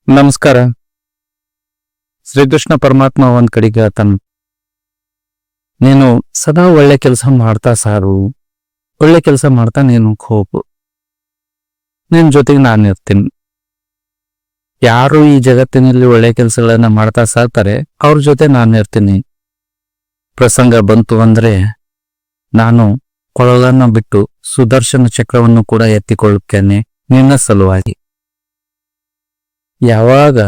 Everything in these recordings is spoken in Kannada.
ನಮಸ್ಕಾರ. ಶ್ರೀಕೃಷ್ಣ ಪರಮಾತ್ಮ ಒಂದ್ ಕಡೆಗೆ ಹೇಳ್ತಾನ, ನೀನು ಸದಾ ಒಳ್ಳೆ ಕೆಲಸ ಮಾಡ್ತಾ ಸಾರು, ಒಳ್ಳೆ ಕೆಲಸ ಮಾಡ್ತಾ ನೀನು ಹೋಗು, ನಿನ್ ಜೊತೆಗೆ ನಾನು ಇರ್ತೀನಿ. ಯಾರು ಈ ಜಗತ್ತಿನಲ್ಲಿ ಒಳ್ಳೆ ಕೆಲಸಗಳನ್ನ ಮಾಡ್ತಾ ಸಾಕ್ತಾರೆ ಅವ್ರ ಜೊತೆ ನಾನು ಇರ್ತೀನಿ. ಪ್ರಸಂಗ ಬಂತು ಅಂದ್ರೆ ನಾನು ಕೊಳಲನ್ನ ಬಿಟ್ಟು ಸುದರ್ಶನ ಚಕ್ರವನ್ನು ಕೂಡ ಎತ್ತಿಕೊಳ್ಳುತ್ತೇನೆ ನಿನ್ನ ಸಲುವಾಗಿ. ಯಾವಾಗ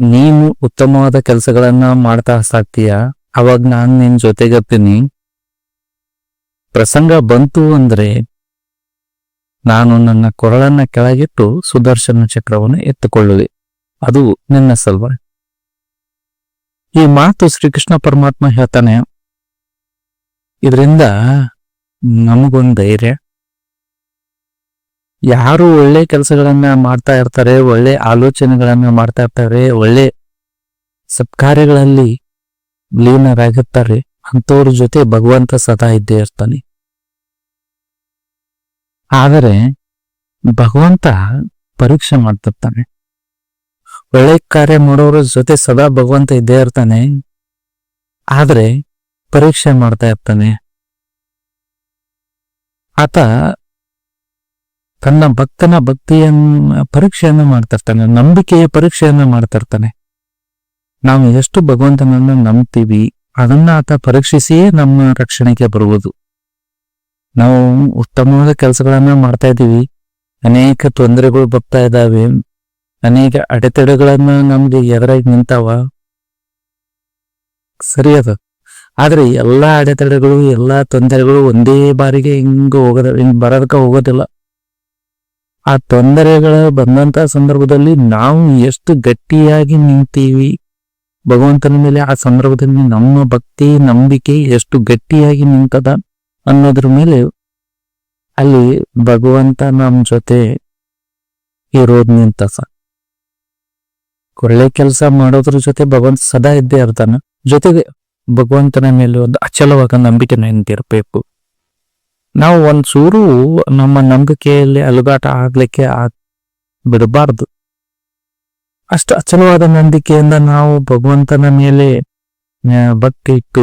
ನೀನು ಉತ್ತಮವಾದ ಕೆಲಸಗಳನ್ನ ಮಾಡ್ತಾ ಸಾಕ್ತೀಯ ಅವಾಗ ನಾನು ನಿನ್ ಜೊತೆಗಿರ್ತೀನಿ. ಪ್ರಸಂಗ ಬಂತು ಅಂದ್ರೆ ನಾನು ನನ್ನ ಕೊರಳನ್ನ ಕೆಳಗಿಟ್ಟು ಸುದರ್ಶನ ಚಕ್ರವನ್ನು ಎತ್ತುಕೊಳ್ಳುವೆ, ಅದು ನಿನ್ನ ಸಲುವಾಗಿ. ಈ ಮಾತು ಶ್ರೀಕೃಷ್ಣ ಪರಮಾತ್ಮ ಹೇಳ್ತಾನೆ. ಇದರಿಂದ ನಮಗೊಂದು ಧೈರ್ಯ. ಯಾರು ಒಳ್ಳೆ ಕೆಲಸಗಳನ್ನ ಮಾಡ್ತಾ ಇರ್ತಾರೆ, ಒಳ್ಳೆ ಆಲೋಚನೆಗಳನ್ನ ಮಾಡ್ತಾ ಇರ್ತಾರೆ, ಒಳ್ಳೆ ಸತ್ಕಾರ್ಯಗಳಲ್ಲಿ ಲೀನರಾಗಿರ್ತಾರೆ, ಅಂಥವ್ರ ಜೊತೆ ಭಗವಂತ ಸದಾ ಇದ್ದೇ ಇರ್ತಾನೆ. ಆದರೆ ಭಗವಂತ ಪರೀಕ್ಷೆ ಮಾಡ್ತಿರ್ತಾನೆ. ಒಳ್ಳೆ ಕಾರ್ಯ ಮಾಡೋರ ಜೊತೆ ಸದಾ ಭಗವಂತ ಇದ್ದೇ ಇರ್ತಾನೆ, ಆದ್ರೆ ಪರೀಕ್ಷೆ ಮಾಡ್ತಾ ಇರ್ತಾನೆ. ಆತ ತನ್ನ ಭಕ್ತನ ಭಕ್ತಿಯನ್ನ ಪರೀಕ್ಷೆಯನ್ನ ಮಾಡ್ತಿರ್ತಾನೆ, ನಂಬಿಕೆಯ ಪರೀಕ್ಷೆಯನ್ನ ಮಾಡ್ತಿರ್ತಾನೆ. ನಾವು ಎಷ್ಟು ಭಗವಂತನನ್ನ ನಂಬ್ತೀವಿ ಅದನ್ನ ಆತ ಪರೀಕ್ಷಿಸಿಯೇ ನಮ್ಮ ರಕ್ಷಣೆಗೆ ಬರುವುದು. ನಾವು ಉತ್ತಮವಾದ ಕೆಲಸಗಳನ್ನ ಮಾಡ್ತಾ ಇದ್ದೀವಿ, ಅನೇಕ ತೊಂದರೆಗಳು ಬರ್ತಾ ಇದ್ದಾವೆ, ಅನೇಕ ಅಡೆತಡೆಗಳನ್ನ ನಮ್ಗೆ ಎದುರಾಗಿ ನಿಂತಾವ, ಸರಿ ಅದ. ಆದ್ರೆ ಎಲ್ಲಾ ಅಡೆತಡೆಗಳು ಎಲ್ಲಾ ತೊಂದರೆಗಳು ಒಂದೇ ಬಾರಿಗೆ ಹಿಂಗ್ ಬರೋದಕ್ಕೆ ಹೋಗೋದಿಲ್ಲ. ಆ ತೊಂದರೆಗಳ ಬಂದಂತ ಸಂದರ್ಭದಲ್ಲಿ ನಾವು ಎಷ್ಟು ಗಟ್ಟಿಯಾಗಿ ನಿಂತೀವಿ ಭಗವಂತನ ಮೇಲೆ, ಆ ಸಂದರ್ಭದಲ್ಲಿ ನಮ್ಮ ಭಕ್ತಿ ನಂಬಿಕೆ ಎಷ್ಟು ಗಟ್ಟಿಯಾಗಿ ನಿಂತದ ಅನ್ನೋದ್ರ ಮೇಲೆ ಅಲ್ಲಿ ಭಗವಂತ ನಮ್ಮ ಜೊತೆ ಇರೋದ್ ನಿಂತ. ಒಳ್ಳೆ ಕೆಲಸ ಮಾಡೋದ್ರ ಜೊತೆ ಭಗವಂತ ಸದಾ ಇದ್ದೇ ಇರ್ತಾನ. ಜೊತೆಗೆ ಭಗವಂತನ ಮೇಲೆ ಒಂದು ಅಚಲವಾದ ನಂಬಿಕೆ ನಿಂತಿರ್ಬೇಕು. ನಾವು ಒಂದ್ಸೂರು ನಮ್ಮ ನಂಬಿಕೆಯಲ್ಲಿ ಅಲುಗಾಟ ಆಗ್ಲಿಕ್ಕೆ ಬಿಡಬಾರ್ದು. ಅಷ್ಟು ಅಚಲವಾದ ನಂಬಿಕೆಯಿಂದ ನಾವು ಭಗವಂತನ ಮೇಲೆ ಭಕ್ತಿ ಇಟ್ಟು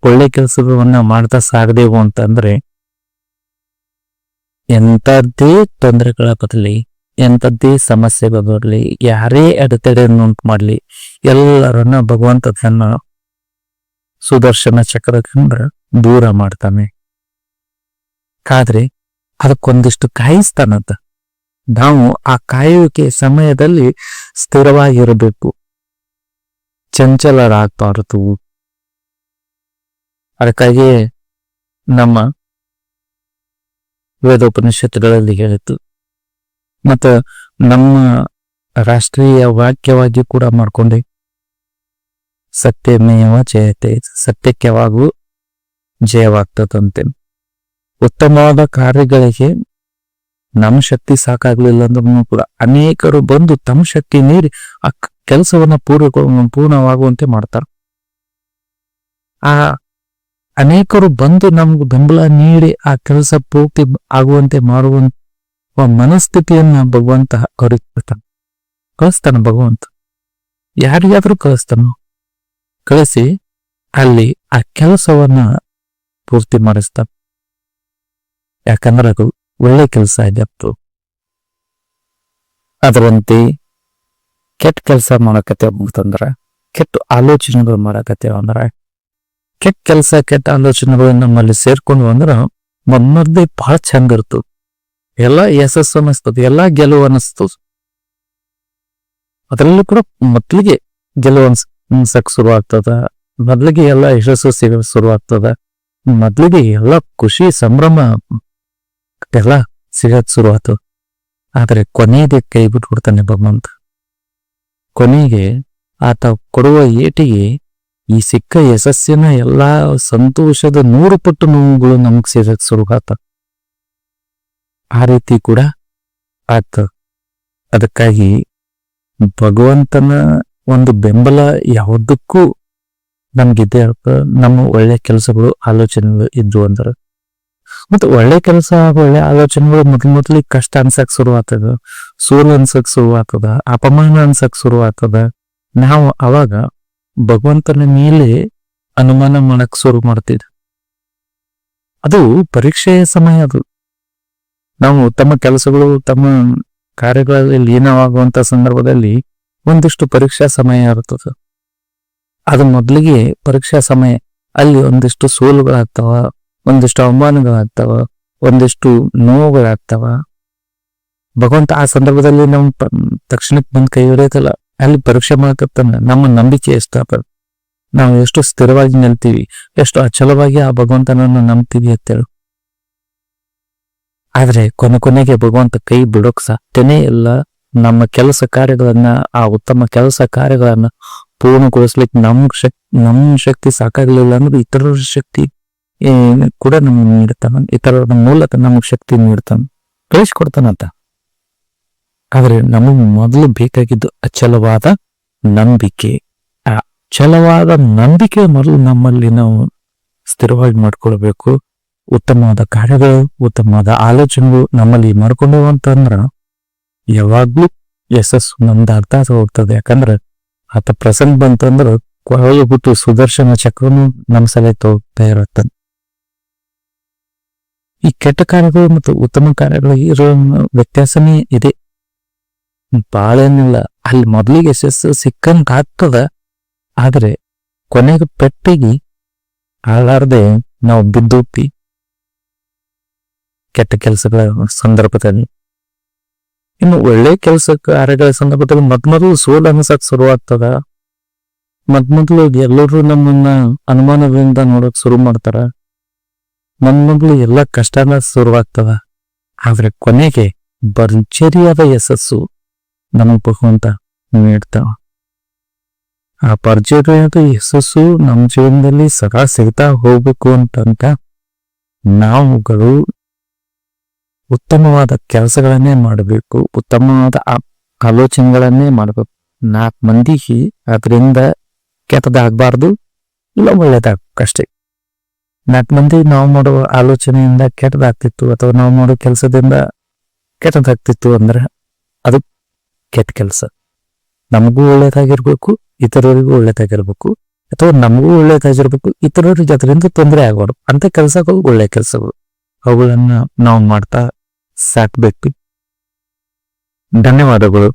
ಒಳ್ಳೆ ಕೆಲಸವನ್ನ ಮಾಡ್ತಾ ಸಾಗದೇವು ಅಂತಂದ್ರೆ ಎಂಥದ್ದೇ ತೊಂದರೆಗಳ ಬರಲಿ, ಎಂಥದ್ದೇ ಸಮಸ್ಯೆಗಳು ಬರಲಿ, ಯಾರೇ ಅಡೆತಡೆಯನ್ನು ಉಂಟು ಮಾಡ್ಲಿ, ಎಲ್ಲರನ್ನ ಭಗವಂತ ತನ್ನ ಸುದರ್ಶನ ಚಕ್ರದಿಂದ ದೂರ ಮಾಡ್ತಾನೆ. ಆದ್ರೆ ಅದಕ್ಕೊಂದಿಷ್ಟು ಕಾಯಿಸ್ತಾನಂತ. ನಾವು ಆ ಕಾಯುವಿಕೆ ಸಮಯದಲ್ಲಿ ಸ್ಥಿರವಾಗಿರಬೇಕು, ಚಂಚಲರಾಗಬಾರದು. ಅದಕ್ಕಾಗಿ ನಮ್ಮ ವೇದೋಪನಿಷತ್ತುಗಳಲ್ಲಿ ಹೇಳಿತು, ಮತ್ತು ನಮ್ಮ ರಾಷ್ಟ್ರೀಯ ವಾಕ್ಯವಾಗಿ ಕೂಡ ಮಾಡ್ಕೊಂಡೆ, ಸತ್ಯಮೇವ ಜಯತೆ, ಸತ್ಯಕ್ಕೆ ಯಾವಾಗೂ ಜಯವಾಗ್ತದಂತೆ. ಉತ್ತಮವಾದ ಕಾರ್ಯಗಳಿಗೆ ನಮ್ಮ ಶಕ್ತಿ ಸಾಕಾಗ್ಲಿಲ್ಲ ಅಂದ್ರೂ ಕೂಡ ಅನೇಕರು ಬಂದು ತಮ್ಮ ಶಕ್ತಿ ನೀಡಿ ಆ ಕೆಲಸವನ್ನ ಪೂರ್ಣವಾಗುವಂತೆ ಮಾಡ್ತಾರೆ. ಆ ಅನೇಕರು ಬಂದು ನಮ್ಗೆ ಬೆಂಬಲ ನೀಡಿ ಆ ಕೆಲಸ ಪೂರ್ತಿ ಆಗುವಂತೆ ಮಾಡುವ ಮನಸ್ಥಿತಿಯನ್ನ ಭಗವಂತ ಕಳಿಸ್ತಾನ. ಭಗವಂತ ಯಾರಿಗಾದ್ರೂ ಕಳಿಸಿ ಅಲ್ಲಿ ಆ ಕೆಲಸವನ್ನ ಪೂರ್ತಿ ಮಾಡಿಸ್ತಾನೆ. ಯಾಕಂದ್ರೆ ಅದು ಒಳ್ಳೆ ಕೆಲಸ ಇದೆ. ಅದರಂತೆ ಕೆಟ್ಟ ಕೆಲಸ ಮಾಡಕತ್ತೇವ ಅಂತಂದ್ರ, ಕೆಟ್ಟ ಆಲೋಚನೆಗಳು ಮಾಡಕತ್ತೇವ ಅಂದ್ರ, ಕೆಟ್ಟ ಕೆಲಸ ಕೆಟ್ಟ ಆಲೋಚನೆಗಳು ನಮ್ಮಲ್ಲಿ ಸೇರ್ಕೊಂಡು ಅಂದ್ರ ಮೊದಲೇ ಬಹಳ ಚಂದ ಇರ್ತದ. ಎಲ್ಲಾ ಯಶಸ್ಸು ಅನಿಸ್ತದ, ಎಲ್ಲಾ ಗೆಲುವು ಅನಿಸ್ತದ. ಅದರಲ್ಲೂ ಕೂಡ ಮೊದ್ಲಿಗೆ ಗೆಲುವು ಅನ್ಸಕ್ ಶುರು ಆಗ್ತದ, ಮೊದ್ಲಿಗೆ ಎಲ್ಲಾ ಯಶಸ್ಸು ಸಿಗ ಶುರು ಆಗ್ತದ, ಮೊದ್ಲಿಗೆ ಎಲ್ಲಾ ಖುಷಿ ಸಂಭ್ರಮ ಎಲ್ಲ ಸಿಗಕ್ ಶುರು ಆಯ್ತು. ಆದ್ರೆ ಕೊನೆಗೆ ಕೈ ಬಿಟ್ಬಿಡ್ತಾನೆ ಭಗವಂತ. ಕೊನೆಗೆ ಆತ ಕೊಡುವ ಏಟಿಗೆ ಈ ಸಿಕ್ಕ ಯಶಸ್ಸಿನ ಎಲ್ಲಾ ಸಂತೋಷದ 100 ಪಟ್ಟು ನೋವುಗಳು ನಮಗ್ ಸಿಗಕ್ ಶುರು ಆತ. ಆ ರೀತಿ ಕೂಡ ಆತ. ಅದಕ್ಕಾಗಿ ಭಗವಂತನ ಒಂದು ಬೆಂಬಲ ಯಾವುದಕ್ಕೂ ನಮ್ಗಿದ್ದೇ ನಮ್ಮ ಒಳ್ಳೆ ಕೆಲಸಗಳು ಆಲೋಚನೆಗಳು ಇದ್ವು ಅಂದ್ರೆ ಮತ್ತೆ ಒಳ್ಳೆ ಕೆಲಸ ಒಳ್ಳೆ ಆಲೋಚನೆಗಳು ಮೊದ್ಲಿಗೆ ಕಷ್ಟ ಅನ್ಸಕ್ ಶುರು ಆಗ್ತದ, ಸೋಲು ಅನ್ಸಕ್ ಶುರು ಆಗ್ತದ, ಅಪಮಾನ ಅನ್ಸಕ್ ಶುರು ಆಗ್ತದ. ನಾವು ಅವಾಗ ಭಗವಂತನ ಮೇಲೆ ಅನುಮಾನ ಮಾಡಕ್ ಶುರು ಮಾಡ್ತಿದ್ವಿ. ಅದು ಪರೀಕ್ಷೆಯ ಸಮಯ. ಅದು ನಾವು ತಮ್ಮ ಕೆಲಸಗಳು ತಮ್ಮ ಕಾರ್ಯಗಳಲ್ಲಿ ಲೀನವಾಗುವಂತ ಸಂದರ್ಭದಲ್ಲಿ ಒಂದಿಷ್ಟು ಪರೀಕ್ಷಾ ಸಮಯ ಇರ್ತದೆ. ಅದು ಮೊದಲಿಗೆ ಪರೀಕ್ಷಾ ಸಮಯ. ಅಲ್ಲಿ ಒಂದಿಷ್ಟು ಸೋಲುಗಳಾಗ್ತಾವ, ಒಂದಿಷ್ಟು ಅವಮಾನಗಳಾಗ್ತಾವ, ಒಂದಿಷ್ಟು ನೋವುಗಳಾಗ್ತಾವ. ಭಗವಂತ ಆ ಸಂದರ್ಭದಲ್ಲಿ ನಾವು ತಕ್ಷಣಕ್ಕೆ ಬಂದ್ ಕೈ ಹಿಡಿಯೋದಲ್ಲ, ಅಲ್ಲಿ ಪರೀಕ್ಷೆ ಮಾಡಕತ್ತಾನ ನಮ್ಮ ನಂಬಿಕೆ ಎಷ್ಟಾಗ್ತದೆ, ನಾವು ಎಷ್ಟು ಸ್ಥಿರವಾಗಿ ನಿಲ್ತೀವಿ, ಎಷ್ಟು ಅಚಲವಾಗಿ ಆ ಭಗವಂತನನ್ನು ನಂಬ್ತೀವಿ ಅಂತೇಳಿ. ಆದ್ರೆ ಕೊನೆಗೆ ಭಗವಂತ ಕೈ ಬಿಡೋಕ್ ಸಾಧ್ಯನೇ ಇಲ್ಲ. ನಮ್ಮ ಕೆಲಸ ಕಾರ್ಯಗಳನ್ನ, ಆ ಉತ್ತಮ ಕೆಲಸ ಕಾರ್ಯಗಳನ್ನ ಪೂರ್ಣಗೊಳಿಸ್ಲಿಕ್ಕೆ ನಮ್ಮ ಶಕ್ತಿ ಸಾಕಾಗ್ಲಿಲ್ಲ ಅಂದ್ರೆ ಇತರರ ಶಕ್ತಿ ಕೂಡ ನಮ್ಗೆ ನೀಡ್ತಾನ, ಇತರರ ಮೂಲಕ ನಮಗ್ ಶಕ್ತಿ ನೀಡ್ತಾನ, ಕಳಿಸ್ಕೊಡ್ತಾನಂತ. ಆದ್ರೆ ನಮಗ್ ಮೊದಲು ಬೇಕಾಗಿದ್ದು ಅಚಲವಾದ ನಂಬಿಕೆ. ಆ ಅಚಲವಾದ ನಂಬಿಕೆ ಮೊದಲು ನಮ್ಮಲ್ಲಿ ನಾವು ಸ್ಥಿರವಾಗಿ ಮಾಡ್ಕೊಳ್ಬೇಕು. ಉತ್ತಮವಾದ ಕಾರ್ಯಗಳು, ಉತ್ತಮವಾದ ಆಲೋಚನೆಗಳು ನಮ್ಮಲ್ಲಿ ಮಾಡ್ಕೊಂಡೇವು ಅಂತಂದ್ರ ಯಾವಾಗ್ಲೂ ಯಶಸ್ಸು ನಮ್ದು ಅರ್ಥ ಹೋಗ್ತದೆ. ಯಾಕಂದ್ರ ಆತ ಪ್ರಸಂಗ ಬಂತಂದ್ರ ಕೊಳಲು ಬಿಟ್ಟು ಸುದರ್ಶನ ಚಕ್ರನು ನಮ್ ಸಲ ಹೋಗ್ತಾ ಇರತ್ತ. ಈ ಕೆಟ್ಟ ಕಾರ್ಯಗಳು ಮತ್ತು ಉತ್ತಮ ಕಾರ್ಯಗಳು ಇರೋ ವ್ಯತ್ಯಾಸನೇ ಇದೆ, ಬಾಳೇನಿಲ್ಲ. ಅಲ್ಲಿ ಮೊದಲಿಗೆ ಯಶಸ್ಸು ಸಿಕ್ಕಂತ ಆಗ್ತದ, ಆದ್ರೆ ಕೊನೆಗೆ ಪೆಟ್ಟಿಗೆ ಆಳಾರ್ದೆ ನಾವು ಬಿದ್ದೋಗ್ತಿ ಕೆಟ್ಟ ಕೆಲಸಗಳ ಸಂದರ್ಭದಲ್ಲಿ. ಇನ್ನು ಒಳ್ಳೆ ಕೆಲಸ ಕಾರ್ಯಗಳ ಸಂದರ್ಭದಲ್ಲಿ ಮೊದ್ಲು ಸೋಲು ಅನ್ಸಕ್ ಶುರುವಾಗ್ತದ. ಮೊದ್ಲು ಎಲ್ಲರೂ ನಮ್ಮನ್ನ ಅನುಮಾನದಿಂದ ನೋಡಕ್ ಶುರು ಮಾಡ್ತಾರ. ಮೊದ್ಲು ಎಲ್ಲ ಕಷ್ಟನ ಶುರುವಾಗ್ತದ. ಆದ್ರೆ ಕೊನೆಗೆ ಭರ್ಜರಿಯಾದ ಯಶಸ್ಸು ನಮಗ್ ಭಗವಂತ ನೀಡ್ತಾವ. ಆ ಭರ್ಜರಿಯಾದ ಯಶಸ್ಸು ನಮ್ಮ ಜೀವನದಲ್ಲಿ ಸದಾ ಸಿಗ್ತಾ ಹೋಗ್ಬೇಕು ಅಂತಂತ ನಾವುಗಳು ಉತ್ತಮವಾದ ಕೆಲಸಗಳನ್ನೇ ಮಾಡಬೇಕು, ಉತ್ತಮವಾದ ಆಲೋಚನೆಗಳನ್ನೇ ಮಾಡಬೇಕು. 4 ಮಂದಿಗೆ ಅದರಿಂದ ಕೆಟ್ಟದಾಗಬಾರ್ದು, ಇಲ್ಲ ಒಳ್ಳೇದಾಗಬೇಕಷ್ಟೇ. 4 ಮಂದಿ ನಾವು ಮಾಡುವ ಆಲೋಚನೆಯಿಂದ ಕೆಟ್ಟದಾಗ್ತಿತ್ತು ಅಥವಾ ನಾವು ಮಾಡೋ ಕೆಲಸದಿಂದ ಕೆಟ್ಟದಾಗ್ತಿತ್ತು ಅಂದ್ರೆ ಅದು ಕೆಟ್ಟ ಕೆಲಸ. ನಮಗೂ ಒಳ್ಳೇದಾಗಿರ್ಬೇಕು, ಇತರರಿಗೂ ಒಳ್ಳೇದಾಗಿರ್ಬೇಕು, ಅಥವಾ ನಮಗೂ ಒಳ್ಳೇದಾಗಿರ್ಬೇಕು, ಇತರರಿಗೆ ಅದರಿಂದ ತೊಂದರೆ ಆಗಬಾರ್ದು ಅಂತ ಕೆಲಸಗಳು ಒಳ್ಳೆ ಕೆಲಸಗಳು. ಅವುಗಳನ್ನ ನಾವು ಮಾಡ್ತಾ ಸಾಕ್ಬೇಕು. ಧನ್ಯವಾದಗಳು.